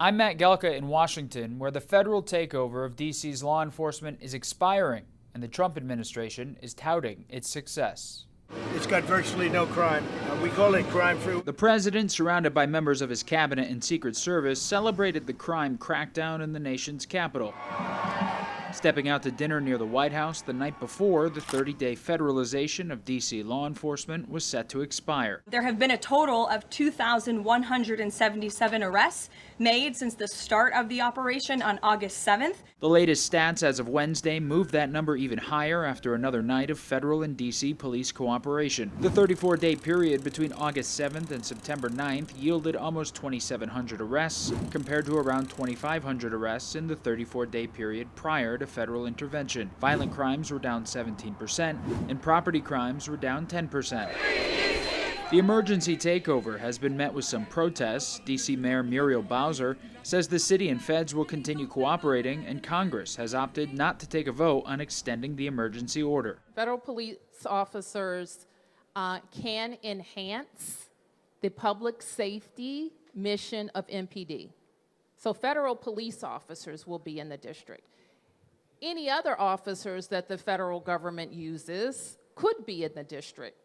I'm Matt Gelka in Washington, where the federal takeover of D.C.'s law enforcement is expiring, and the Trump administration is touting its success. It's got virtually no crime. We call it crime-free. The president, surrounded by members of his cabinet and Secret Service, celebrated the crime crackdown in the nation's capital. Stepping out to dinner near the White House the night before the 30-day federalization of D.C. law enforcement was set to expire. There have been a total of 2,177 arrests made since the start of the operation on August 7th. The latest stats as of Wednesday moved that number even higher after another night of federal and D.C. police cooperation. The 34-day period between August 7th and September 9th yielded almost 2,700 arrests, compared to around 2,500 arrests in the 34-day period prior to federal intervention. Violent crimes were down 17%, and property crimes were down 10%. The emergency takeover has been met with some protests. D.C. Mayor Muriel Bowser says the city and feds will continue cooperating, and Congress has opted not to take a vote on extending the emergency order. Federal police officers can enhance the public safety mission of MPD. So federal police officers will be in the district. Any other officers that the federal government uses could be in the district,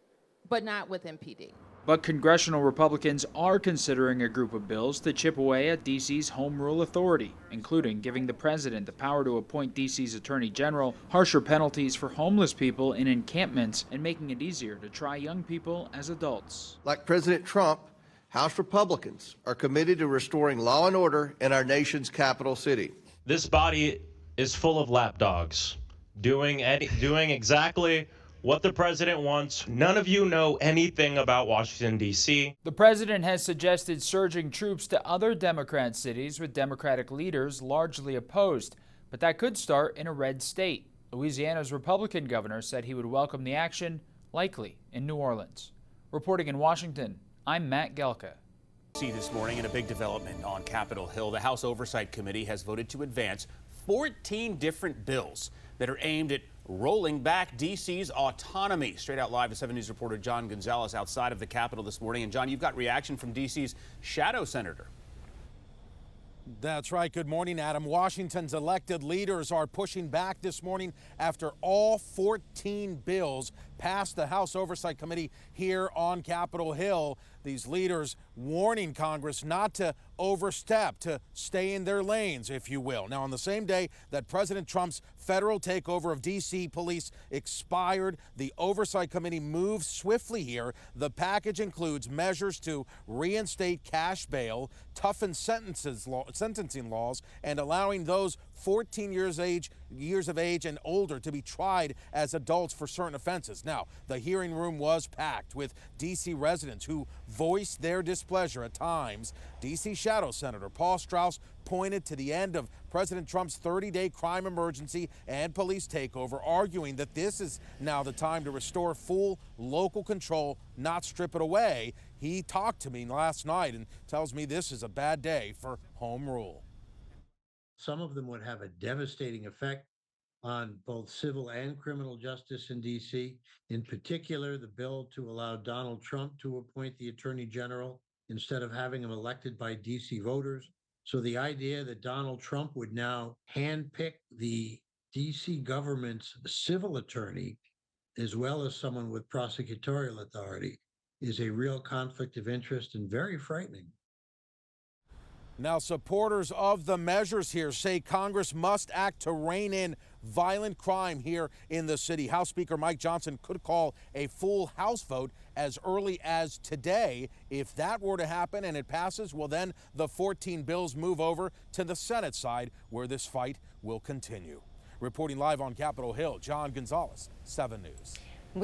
but not with MPD. But congressional Republicans are considering a group of bills to chip away at D.C.'s home rule authority, including giving the president the power to appoint D.C.'s attorney general, harsher penalties for homeless people in encampments, and making it easier to try young people as adults. Like President Trump, House Republicans are committed to restoring law and order in our nation's capital city. This body is full of lapdogs, doing exactly what the president wants. None of you know anything about Washington, D.C. The president has suggested surging troops to other Democrat cities with Democratic leaders largely opposed, but that could start in a red state. Louisiana's Republican governor said he would welcome the action, likely in New Orleans. Reporting in Washington, I'm Matt Gelka. This morning in a big development on Capitol Hill, the House Oversight Committee has voted to advance 14 different bills that are aimed at rolling back D.C.'s autonomy. Straight out live, the 7 News reporter John Gonzalez outside of the Capitol this morning. And John, you've got reaction from D.C.'s shadow senator. That's right. Good morning, Adam. Washington's elected leaders are pushing back this morning after all 14 bills passed the House Oversight Committee here on Capitol Hill. These leaders warning Congress not to overstep, to stay in their lanes, if you will. Now, on the same day that President Trump's federal takeover of D.C. police expired, the Oversight Committee moved swiftly here. The package includes measures to reinstate cash bail, toughen sentencing laws, and allowing those 14 years of age and older to be tried as adults for certain offenses. Now, the hearing room was packed with D.C. residents who voiced their displeasure at times. D.C. Shadow Senator Paul Strauss pointed to the end of President Trump's 30-day crime emergency and police takeover, arguing that this is now the time to restore full local control, not strip it away. He talked to me last night and tells me this is a bad day for home rule. Some of them would have a devastating effect on both civil and criminal justice in D.C. In particular, the bill to allow Donald Trump to appoint the attorney general instead of having him elected by D.C. voters. So the idea that Donald Trump would now handpick the D.C. government's civil attorney, as well as someone with prosecutorial authority, is a real conflict of interest and very frightening. Now, supporters of the measures here say Congress must act to rein in violent crime here in the city. House Speaker Mike Johnson could call a full House vote as early as today. If that were to happen and it passes, well, then the 14 bills move over to the Senate side, where this fight will continue. Reporting live on Capitol Hill, John Gonzalez, 7 News.